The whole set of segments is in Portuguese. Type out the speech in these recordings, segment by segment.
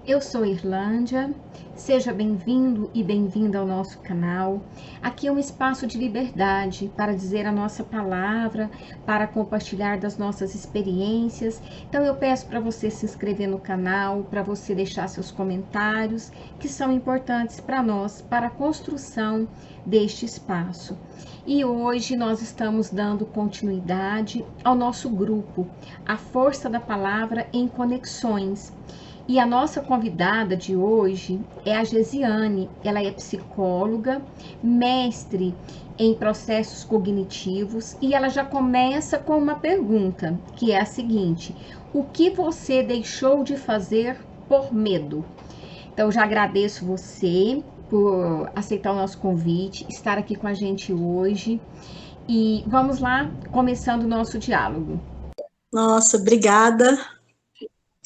Eu sou Irlândia, seja bem-vindo e bem-vinda ao nosso canal. Aqui é um espaço de liberdade para dizer a nossa palavra, para compartilhar das nossas experiências. Então eu peço para você se inscrever no canal, para você deixar seus comentários, que são importantes para nós, para a construção deste espaço. E hoje nós estamos dando continuidade ao nosso grupo, A Força da Palavra em Conexões. E a nossa convidada de hoje é a Gesiane. Ela é psicóloga, mestre em processos cognitivos, e ela já começa com uma pergunta, que é a seguinte: o que você deixou de fazer por medo? Então, já agradeço você por aceitar o nosso convite, estar aqui com a gente hoje. E vamos lá, começando o nosso diálogo. Nossa, obrigada.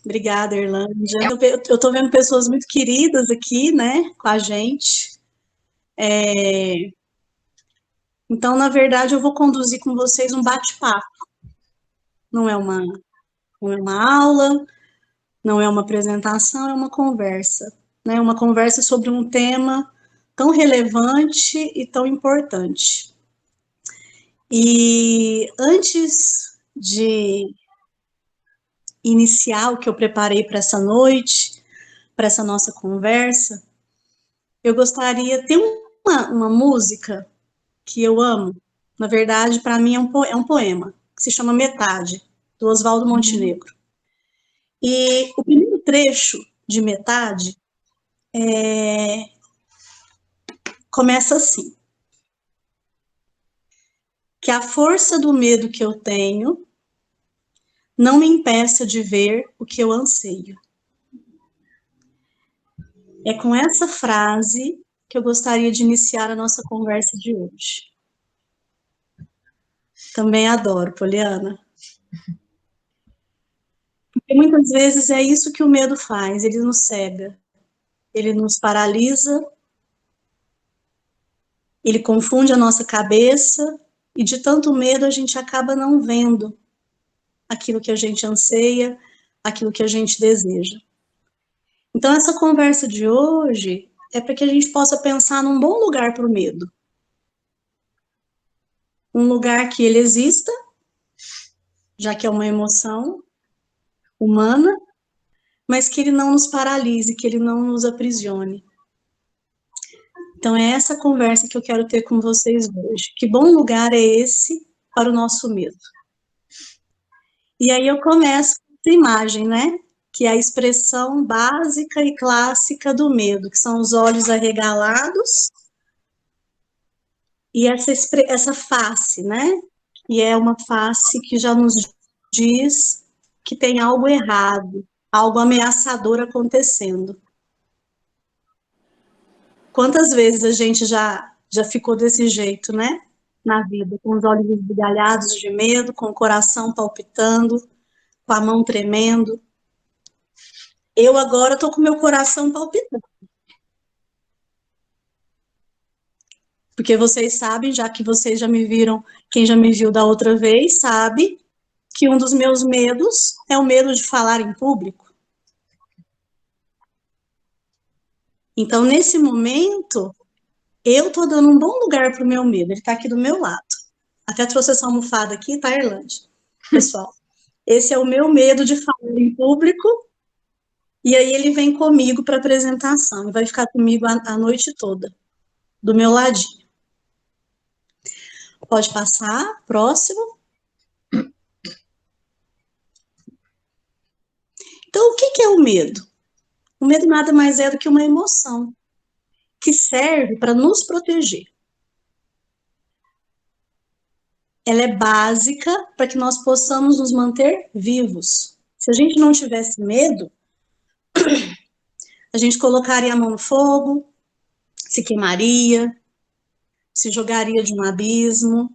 Obrigada, Irlândia. Eu tô vendo pessoas muito queridas aqui, né, com a gente. Então, na verdade, eu vou conduzir com vocês um bate-papo. Não é uma aula, não é uma apresentação, é uma conversa, né? Uma conversa sobre um tema tão relevante e tão importante. E antes de iniciar o que eu preparei para essa noite, para essa nossa conversa, eu gostaria, tem uma música que eu amo, na verdade, para mim é um poema, que se chama Metade, do Oswaldo Montenegro. E o primeiro trecho de Metade começa assim: que a força do medo que eu tenho não me impeça de ver o que eu anseio. É com essa frase que eu gostaria de iniciar a nossa conversa de hoje. Também adoro, Poliana. Porque muitas vezes é isso que o medo faz, ele nos cega, ele nos paralisa, ele confunde a nossa cabeça, e de tanto medo a gente acaba não vendo aquilo que a gente anseia, aquilo que a gente deseja. Então, essa conversa de hoje é para que a gente possa pensar num bom lugar para o medo. Um lugar que ele exista, já que é uma emoção humana, mas que ele não nos paralise, que ele não nos aprisione. Então, é essa conversa que eu quero ter com vocês hoje. Que bom lugar é esse para o nosso medo? E aí eu começo com essa imagem, né? Que é a expressão básica e clássica do medo, que são os olhos arregalados e essa face, né? E é uma face que já nos diz que tem algo errado, algo ameaçador acontecendo. Quantas vezes a gente já ficou desse jeito, né? Na vida, com os olhos esbugalhados de medo, com o coração palpitando, com a mão tremendo. Eu agora estou com meu coração palpitando. Porque vocês sabem, já que vocês já me viram, quem já me viu da outra vez, sabe que um dos meus medos é o medo de falar em público. Então, nesse momento, eu estou dando um bom lugar para o meu medo. Ele está aqui do meu lado. Até trouxe essa almofada aqui, tá, Irlande? Pessoal, esse é o meu medo de falar em público. E aí ele vem comigo para apresentação. E vai ficar comigo a noite toda, do meu ladinho. Pode passar, próximo. Então, o que é o medo? O medo nada mais é do que uma emoção que serve para nos proteger. Ela é básica para que nós possamos nos manter vivos. Se a gente não tivesse medo, a gente colocaria a mão no fogo, se queimaria, se jogaria de um abismo.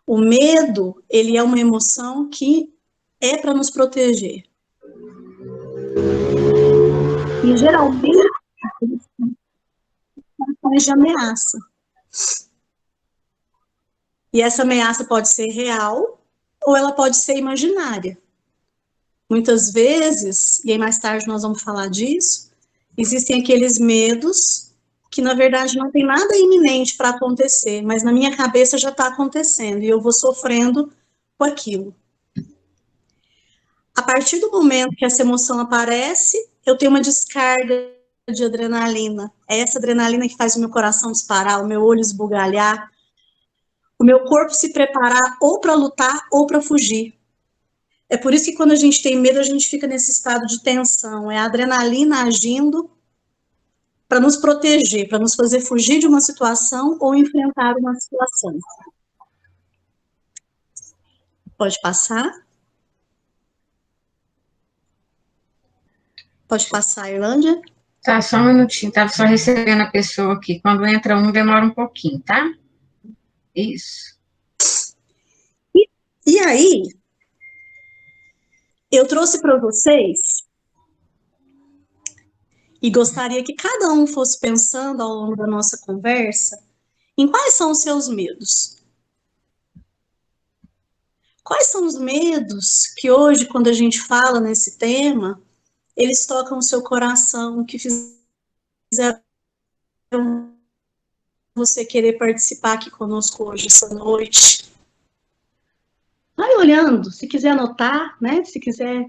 O medo, ele é uma emoção que é para nos proteger. E geralmente, é de ameaça. E essa ameaça pode ser real ou ela pode ser imaginária. Muitas vezes, e aí mais tarde nós vamos falar disso, existem aqueles medos que, na verdade, não tem nada iminente para acontecer, mas na minha cabeça já está acontecendo, e eu vou sofrendo com aquilo. A partir do momento que essa emoção aparece, eu tenho uma descarga de adrenalina. É essa adrenalina que faz o meu coração disparar, o meu olho esbugalhar, o meu corpo se preparar ou para lutar ou para fugir. É por isso que quando a gente tem medo, a gente fica nesse estado de tensão. É a adrenalina agindo para nos proteger, para nos fazer fugir de uma situação ou enfrentar uma situação. Pode passar? Pode passar, Irlândia? Tá, só um minutinho, tava só recebendo a pessoa aqui. Quando entra um, demora um pouquinho, tá? Isso. E aí, eu trouxe para vocês e gostaria que cada um fosse pensando ao longo da nossa conversa em quais são os seus medos. Quais são os medos que hoje, quando a gente fala nesse tema, eles tocam o seu coração, que fizeram você querer participar aqui conosco hoje, essa noite? Vai olhando, se quiser anotar, né? Se quiser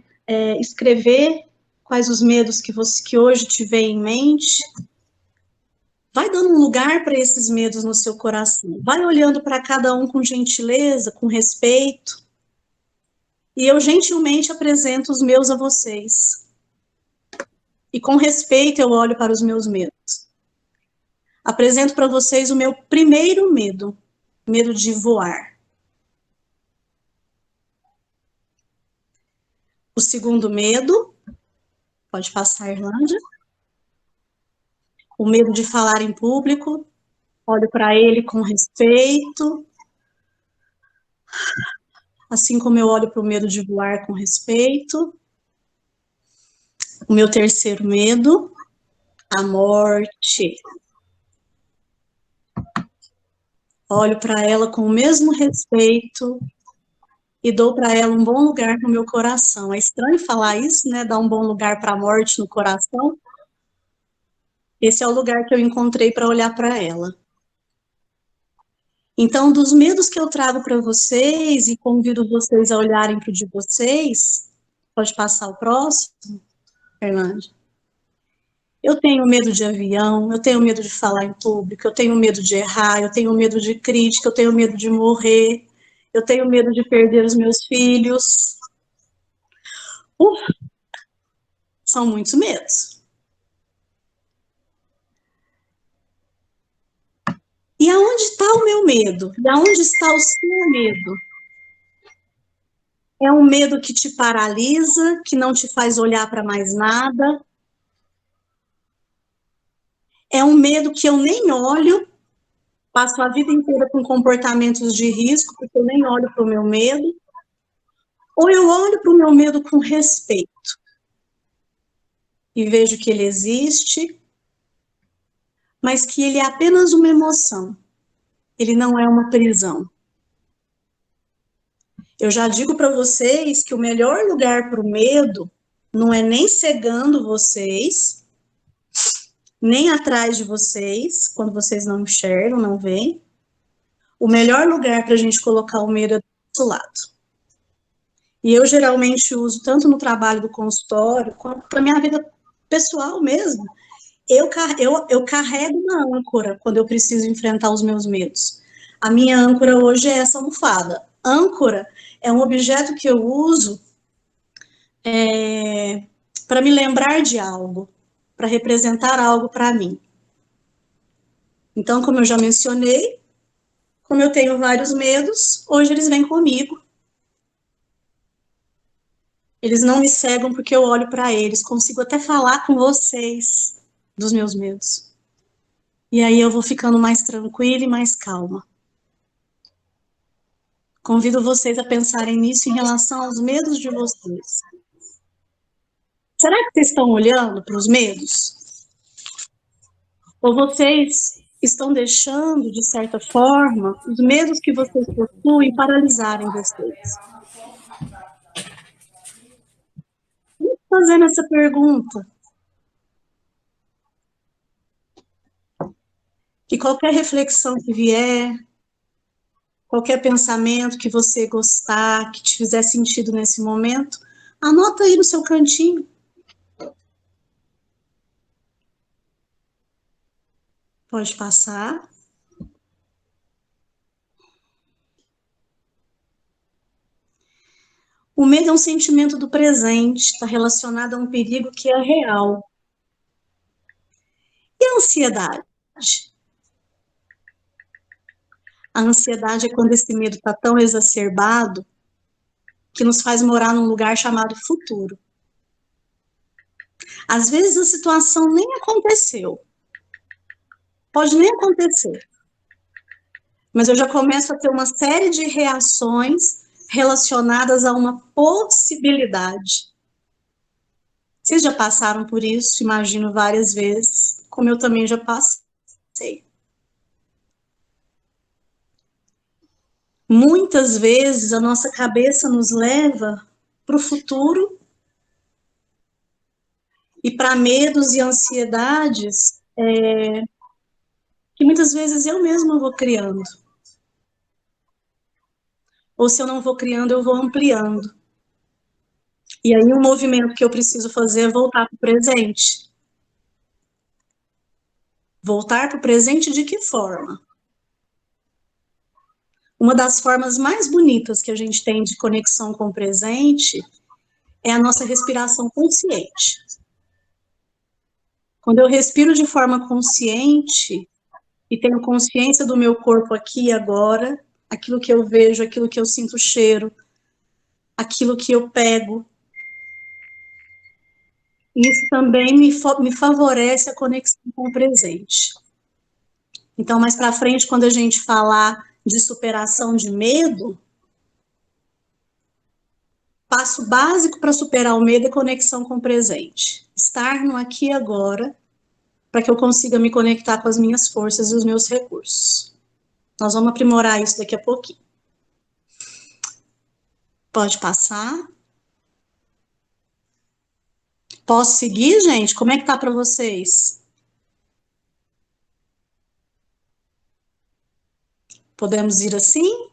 escrever quais os medos que hoje te vem em mente. Vai dando um lugar para esses medos no seu coração. Vai olhando para cada um com gentileza, com respeito. E eu gentilmente apresento os meus a vocês. E com respeito eu olho para os meus medos. Apresento para vocês o meu primeiro medo, medo de voar. O segundo medo, pode passar, Irlândia. O medo de falar em público, olho para ele com respeito, assim como eu olho para o medo de voar com respeito. O meu terceiro medo, a morte. Olho para ela com o mesmo respeito e dou para ela um bom lugar no meu coração. É estranho falar isso, né? Dar um bom lugar para a morte no coração. Esse é o lugar que eu encontrei para olhar para ela. Então, dos medos que eu trago para vocês e convido vocês a olharem para o de vocês, pode passar o próximo, Fernanda? Eu tenho medo de avião, eu tenho medo de falar em público, eu tenho medo de errar, eu tenho medo de crítica, eu tenho medo de morrer, eu tenho medo de perder os meus filhos. São muitos medos. E aonde está o meu medo? E aonde está o seu medo? É um medo que te paralisa, que não te faz olhar para mais nada. É um medo que eu nem olho, passo a vida inteira com comportamentos de risco, porque eu nem olho para o meu medo. Ou eu olho para o meu medo com respeito e vejo que ele existe, mas que ele é apenas uma emoção. Ele não é uma prisão. Eu já digo para vocês que o melhor lugar para o medo não é nem cegando vocês, nem atrás de vocês, quando vocês não enxergam, não veem. O melhor lugar para a gente colocar o medo é do nosso lado. E eu geralmente uso, tanto no trabalho do consultório, quanto na minha vida pessoal mesmo, eu carrego uma âncora quando eu preciso enfrentar os meus medos. A minha âncora hoje é essa almofada. Âncora é um objeto que eu uso para me lembrar de algo, para representar algo para mim. Então, como eu já mencionei, como eu tenho vários medos, hoje eles vêm comigo. Eles não me cegam porque eu olho para eles, consigo até falar com vocês dos meus medos. E aí eu vou ficando mais tranquila e mais calma. Convido vocês a pensarem nisso em relação aos medos de vocês. Será que vocês estão olhando para os medos? Ou vocês estão deixando, de certa forma, os medos que vocês possuem paralisarem vocês? fazendo essa pergunta. Que qualquer reflexão que vier, qualquer pensamento que você gostar, que te fizer sentido nesse momento, anota aí no seu cantinho. Pode passar. O medo é um sentimento do presente, está relacionado a um perigo que é real. E a ansiedade? A ansiedade é quando esse medo está tão exacerbado que nos faz morar num lugar chamado futuro. Às vezes a situação nem aconteceu. Pode nem acontecer. Mas eu já começo a ter uma série de reações relacionadas a uma possibilidade. Vocês já passaram por isso, imagino, várias vezes, como eu também já passei. Muitas vezes a nossa cabeça nos leva para o futuro e para medos e ansiedades que muitas vezes eu mesma vou criando. Ou se eu não vou criando, eu vou ampliando. E aí o movimento que eu preciso fazer é voltar para o presente. Voltar para o presente de que forma? Uma das formas mais bonitas que a gente tem de conexão com o presente é a nossa respiração consciente. Quando eu respiro de forma consciente e tenho consciência do meu corpo aqui e agora, aquilo que eu vejo, aquilo que eu sinto cheiro, aquilo que eu pego, isso também me favorece a conexão com o presente. Então, mais para frente, quando a gente falar de superação de medo, passo básico para superar o medo é conexão com o presente. Estar no aqui e agora, para que eu consiga me conectar com as minhas forças e os meus recursos. Nós vamos aprimorar isso daqui a pouquinho. Pode passar. Posso seguir, gente? Como é que tá para vocês? Podemos ir assim?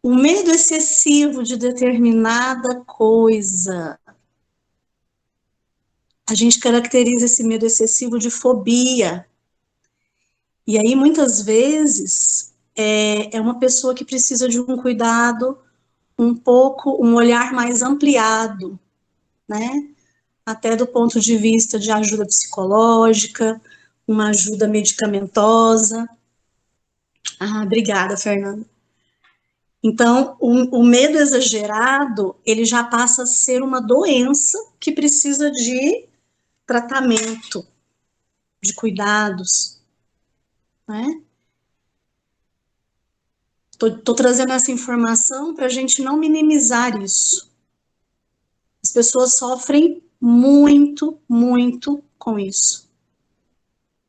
O medo excessivo de determinada coisa. A gente caracteriza esse medo excessivo de fobia. E aí, muitas vezes, é uma pessoa que precisa de um cuidado um olhar mais ampliado, né? Até do ponto de vista de ajuda psicológica, uma ajuda medicamentosa. Ah, obrigada, Fernanda. Então, o medo exagerado, ele já passa a ser uma doença que precisa de tratamento, de cuidados, né? Estou trazendo essa informação para a gente não minimizar isso. As pessoas sofrem muito, muito com isso.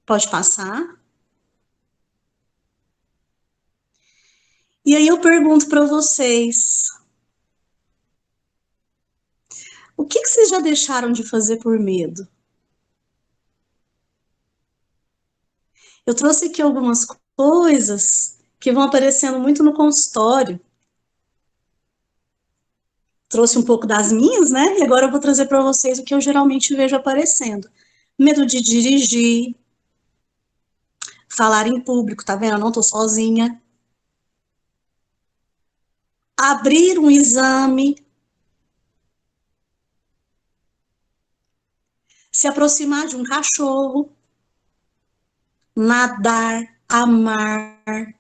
Pode passar. E aí eu pergunto para vocês, o que vocês já deixaram de fazer por medo? Eu trouxe aqui algumas coisas que vão aparecendo muito no consultório. Trouxe um pouco das minhas, né? E agora eu vou trazer para vocês o que eu geralmente vejo aparecendo. Medo de dirigir, falar em público, tá vendo? Eu não tô sozinha. Abrir um exame, se aproximar de um cachorro, nadar, amar.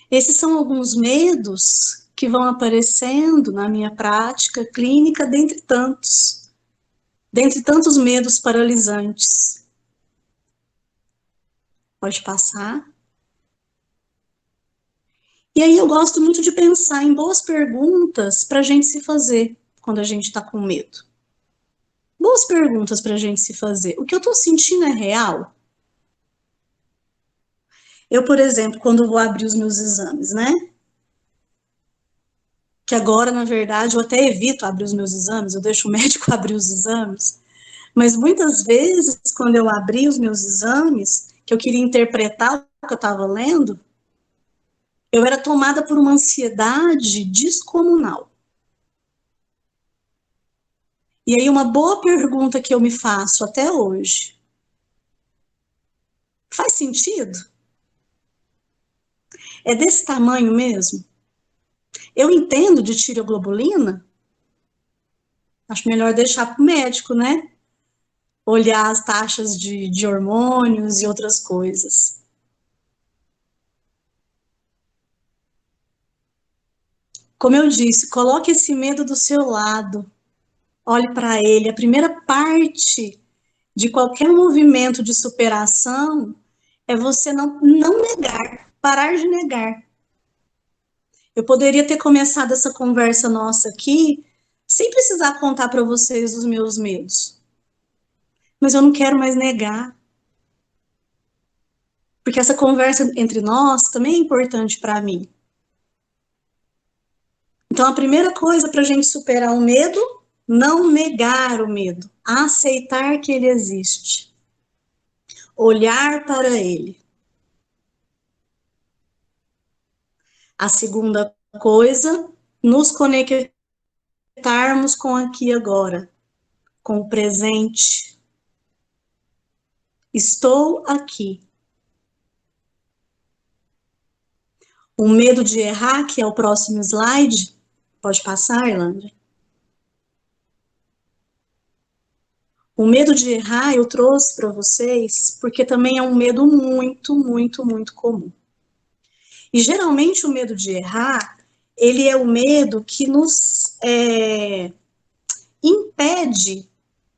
Esses são alguns medos que vão aparecendo na minha prática clínica, dentre tantos medos paralisantes. Pode passar. E aí eu gosto muito de pensar em boas perguntas para a gente se fazer quando a gente está com medo. Boas perguntas para a gente se fazer. O que eu estou sentindo é real? Eu, por exemplo, quando vou abrir os meus exames, né? que agora, na verdade, eu até evito abrir os meus exames, eu deixo o médico abrir os exames, mas muitas vezes, quando eu abri os meus exames, que eu queria interpretar o que eu estava lendo, eu era tomada por uma ansiedade descomunal. E aí, uma boa pergunta que eu me faço até hoje: faz sentido? É desse tamanho mesmo? Eu entendo de tireoglobulina? Acho melhor deixar para o médico, né? Olhar as taxas de hormônios e outras coisas. Como eu disse, coloque esse medo do seu lado. Olhe para ele. A primeira parte de qualquer movimento de superação é você não negar, parar de negar. Eu poderia ter começado essa conversa nossa aqui sem precisar contar para vocês os meus medos. Mas eu não quero mais negar. Porque essa conversa entre nós também é importante para mim. Então, a primeira coisa para a gente superar o medo, não negar o medo, aceitar que ele existe, olhar para ele. A segunda coisa, nos conectarmos com aqui e agora, com o presente. Estou aqui. O medo de errar, que é o próximo slide, pode passar, Irlanda? O medo de errar eu trouxe para vocês porque também é um medo muito, muito, muito comum. E geralmente o medo de errar, ele é o medo que nos impede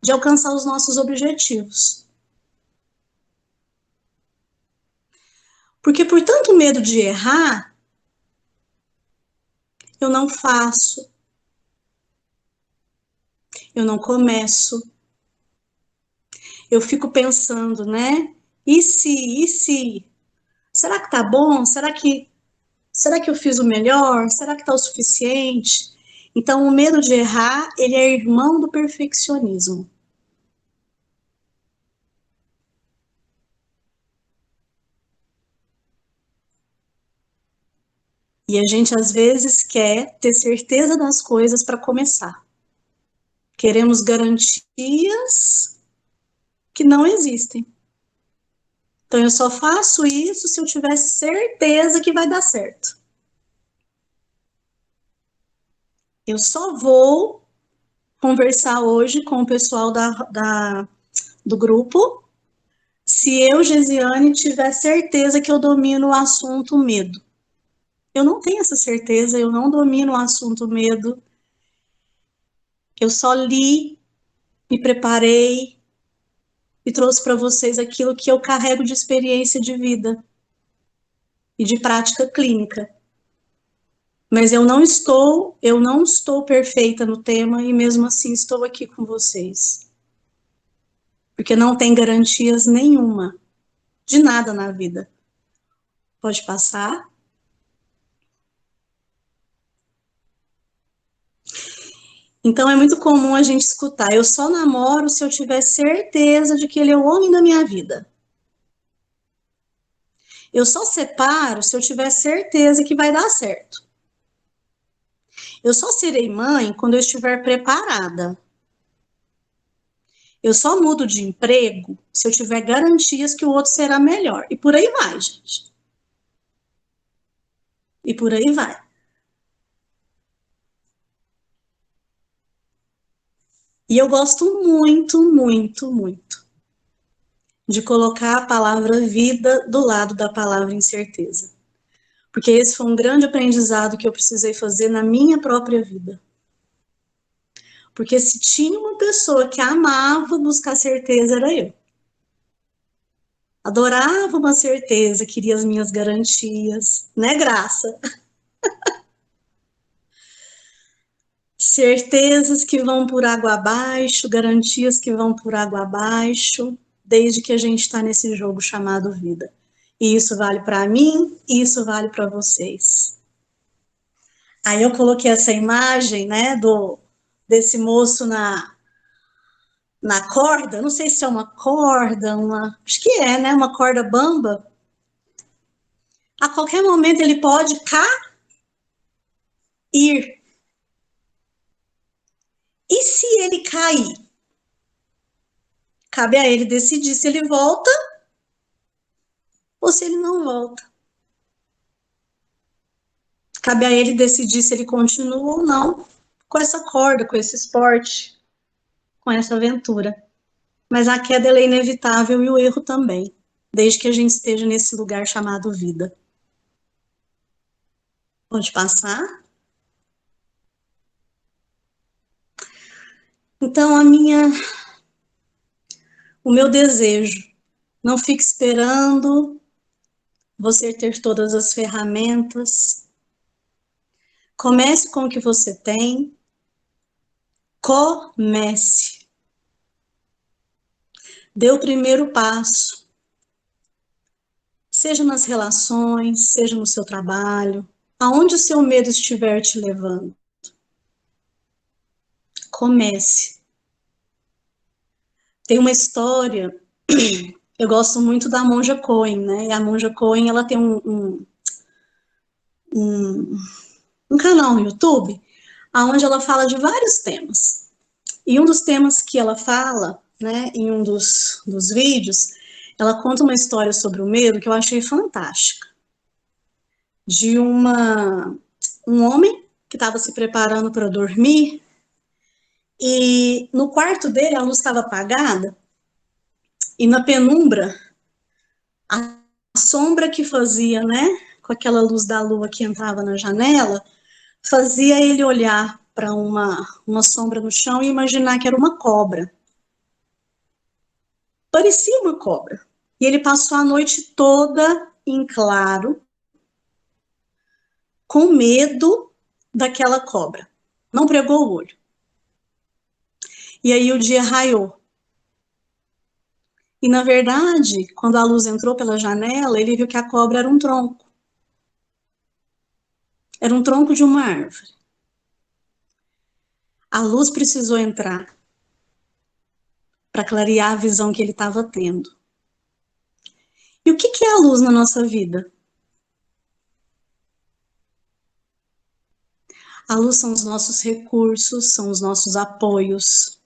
de alcançar os nossos objetivos. Porque por tanto medo de errar, eu não faço, eu não começo, eu fico pensando, né? E se? Será que tá bom? Será que eu fiz o melhor? Será que tá o suficiente? Então, o medo de errar, ele é irmão do perfeccionismo. E a gente, às vezes, quer ter certeza das coisas para começar. Queremos garantias que não existem. Então, eu só faço isso se eu tiver certeza que vai dar certo. Eu só vou conversar hoje com o pessoal do grupo se eu, Gesiane, tiver certeza que eu domino o assunto medo. Eu não tenho essa certeza, eu não domino o assunto medo. Eu só li, me preparei e trouxe para vocês aquilo que eu carrego de experiência de vida e de prática clínica. Mas eu não estou perfeita no tema e mesmo assim estou aqui com vocês. Porque não tem garantias nenhuma de nada na vida. Pode passar? Então é muito comum a gente escutar: eu só namoro se eu tiver certeza de que ele é o homem da minha vida. Eu só separo se eu tiver certeza que vai dar certo. Eu só serei mãe quando eu estiver preparada. Eu só mudo de emprego se eu tiver garantias que o outro será melhor. E por aí vai, gente. E por aí vai. E eu gosto muito, muito, muito de colocar a palavra vida do lado da palavra incerteza. Porque esse foi um grande aprendizado que eu precisei fazer na minha própria vida. Porque se tinha uma pessoa que amava buscar certeza, era eu. Adorava uma certeza, queria as minhas garantias, né, Graça? Certezas que vão por água abaixo, garantias que vão por água abaixo, desde que a gente está nesse jogo chamado vida. E isso vale para mim, e isso vale para vocês. Aí eu coloquei essa imagem, né, desse moço na corda, não sei se é uma corda, acho que é, né, uma corda bamba. A qualquer momento ele pode cair. E se ele cair? Cabe a ele decidir se ele volta ou se ele não volta. Cabe a ele decidir se ele continua ou não com essa corda, com esse esporte, com essa aventura. Mas a queda ela é inevitável e o erro também, desde que a gente esteja nesse lugar chamado vida. Pode passar? Então, o meu desejo, não fique esperando você ter todas as ferramentas. Comece com o que você tem. Comece. Dê o primeiro passo. Seja nas relações, seja no seu trabalho, aonde o seu medo estiver te levando. Comece. Tem uma história, eu gosto muito da Monja Coen, né? E a Monja Coen, ela tem um canal no YouTube, onde ela fala de vários temas. E um dos temas que ela fala, né, em um dos vídeos, ela conta uma história sobre o medo que eu achei fantástica. De um homem que estava se preparando para dormir e no quarto dele a luz estava apagada e na penumbra a sombra que fazia, né, com aquela luz da lua que entrava na janela, fazia ele olhar para uma sombra no chão e imaginar que era uma cobra. Parecia uma cobra. E ele passou a noite toda em claro, com medo daquela cobra. Não pregou o olho. E aí o dia raiou. E, na verdade, quando a luz entrou pela janela, ele viu que a cobra era um tronco. Era um tronco de uma árvore. A luz precisou entrar para clarear a visão que ele estava tendo. E o que é a luz na nossa vida? A luz são os nossos recursos, são os nossos apoios.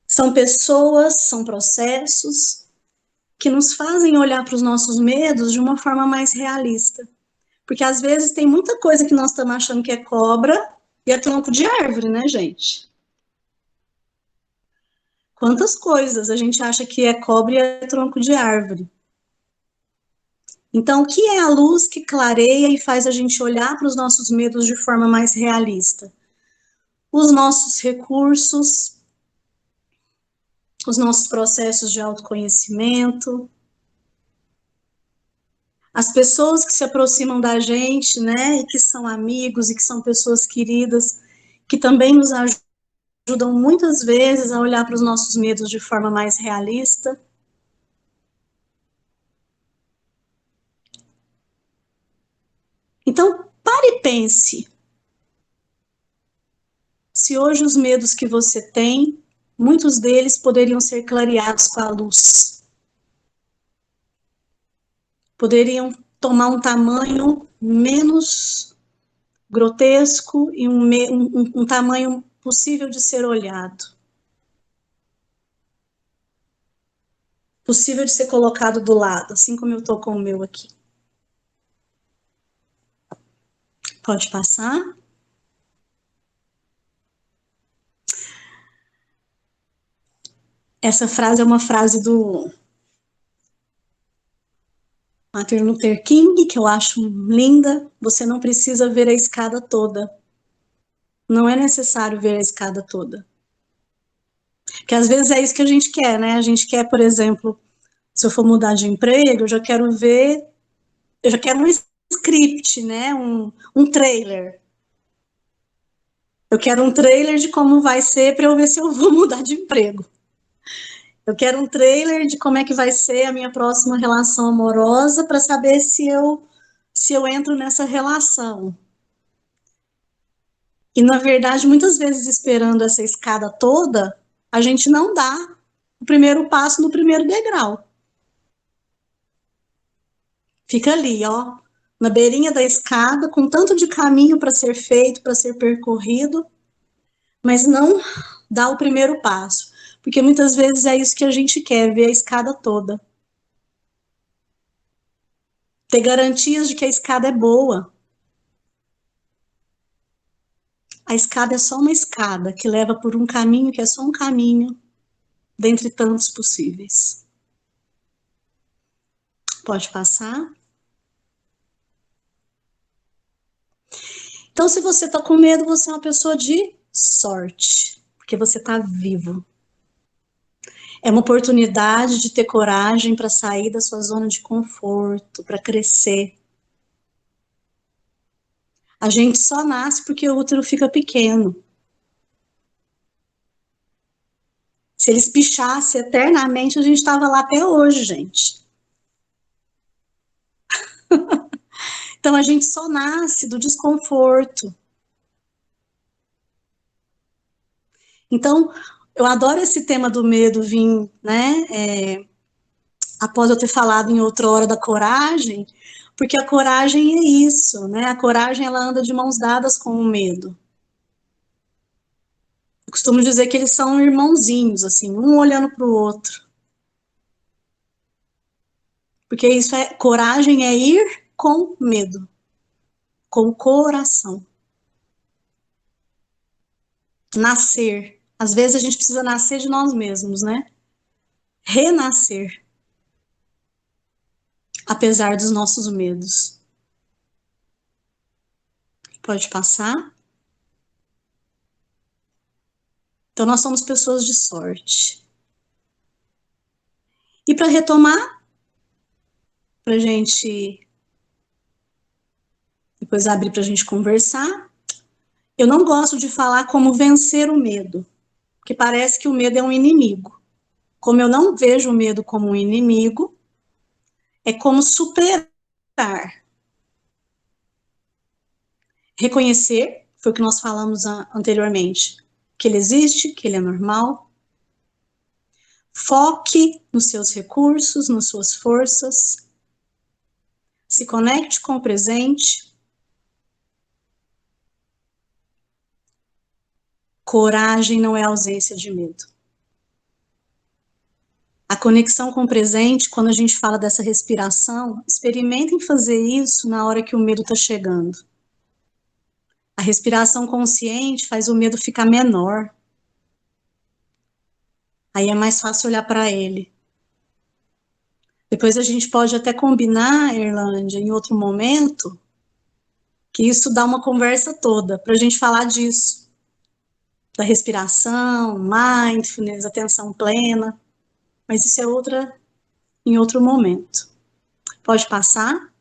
São pessoas, são processos que nos fazem olhar para os nossos medos de uma forma mais realista. Porque às vezes tem muita coisa que nós estamos achando que é cobra e é tronco de árvore, né, gente? Quantas coisas a gente acha que é cobra e é tronco de árvore? Então, o que é a luz que clareia e faz a gente olhar para os nossos medos de forma mais realista? Os nossos recursos, os nossos processos de autoconhecimento, as pessoas que se aproximam da gente, né, e que são amigos e que são pessoas queridas, que também nos ajudam muitas vezes a olhar para os nossos medos de forma mais realista. Então, pare e pense. Se hoje os medos que você tem, muitos deles poderiam ser clareados com a luz. Poderiam tomar um tamanho menos grotesco e um tamanho possível de ser olhado. Possível de ser colocado do lado, assim como eu estou com o meu aqui. Pode passar? Essa frase é uma frase do Martin Luther King, que eu acho linda. Você não precisa ver a escada toda. Não é necessário ver a escada toda. Porque às vezes é isso que a gente quer, né? A gente quer, por exemplo, se eu for mudar de emprego, eu já quero um script, né? Um trailer. Eu quero um trailer de como vai ser para eu ver se eu vou mudar de emprego. Eu quero um trailer de como é que vai ser a minha próxima relação amorosa para saber se se eu entro nessa relação. E, na verdade, muitas vezes, esperando essa escada toda, a gente não dá o primeiro passo no primeiro degrau. Fica ali, ó, na beirinha da escada, com tanto de caminho para ser feito, para ser percorrido, mas não dá o primeiro passo. Porque muitas vezes é isso que a gente quer, ver a escada toda. Ter garantias de que a escada é boa. A escada é só uma escada que leva por um caminho que é só um caminho, dentre tantos possíveis. Pode passar. Então, se você está com medo, você é uma pessoa de sorte, porque você está vivo. É uma oportunidade de ter coragem para sair da sua zona de conforto, para crescer. A gente só nasce porque o útero fica pequeno. Se eles pichassem eternamente, a gente estava lá até hoje, gente. Então, a gente só nasce do desconforto. Então, eu adoro esse tema do medo vir, né? Após eu ter falado em outra hora da coragem, porque a coragem é isso, né? A coragem, ela anda de mãos dadas com o medo. Eu costumo dizer que eles são irmãozinhos, assim, um olhando para o outro. Porque isso é, coragem é ir com medo, com o coração. Nascer. Às vezes a gente precisa nascer de nós mesmos, né? Renascer. Apesar dos nossos medos. Pode passar. Então, nós somos pessoas de sorte. E para retomar, para a gente depois abrir para a gente conversar, eu não gosto de falar como vencer o medo, porque parece que o medo é um inimigo. Como eu não vejo o medo como um inimigo, é como superar. Reconhecer, foi o que nós falamos anteriormente, que ele existe, que ele é normal. Foque nos seus recursos, nas suas forças. Se conecte com o presente. Coragem não é ausência de medo. A conexão com o presente, quando a gente fala dessa respiração, experimentem fazer isso na hora que o medo está chegando. A respiração consciente faz o medo ficar menor. Aí é mais fácil olhar para ele. Depois a gente pode até combinar, Erlândia, em outro momento, que isso dá uma conversa toda, para a gente falar disso. Da respiração, mindfulness, atenção plena. Mas isso é em outro momento. Pode passar?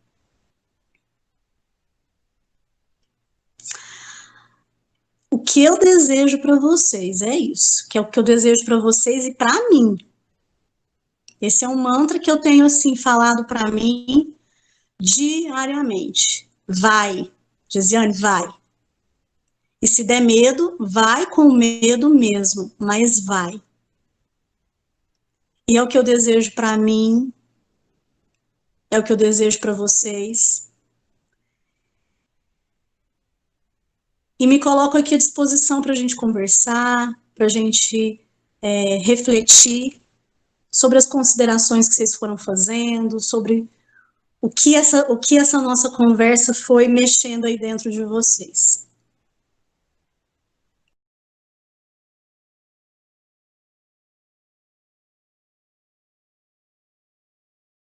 O que eu desejo para vocês é isso, que é o que eu desejo para vocês e para mim. Esse é um mantra que eu tenho assim falado para mim diariamente. Vai, Gesiane, vai. E se der medo, vai com medo mesmo, mas vai. E é o que eu desejo para mim, é o que eu desejo para vocês. E me coloco aqui à disposição para a gente conversar, para a gente refletir sobre as considerações que vocês foram fazendo, sobre o que essa nossa conversa foi mexendo aí dentro de vocês.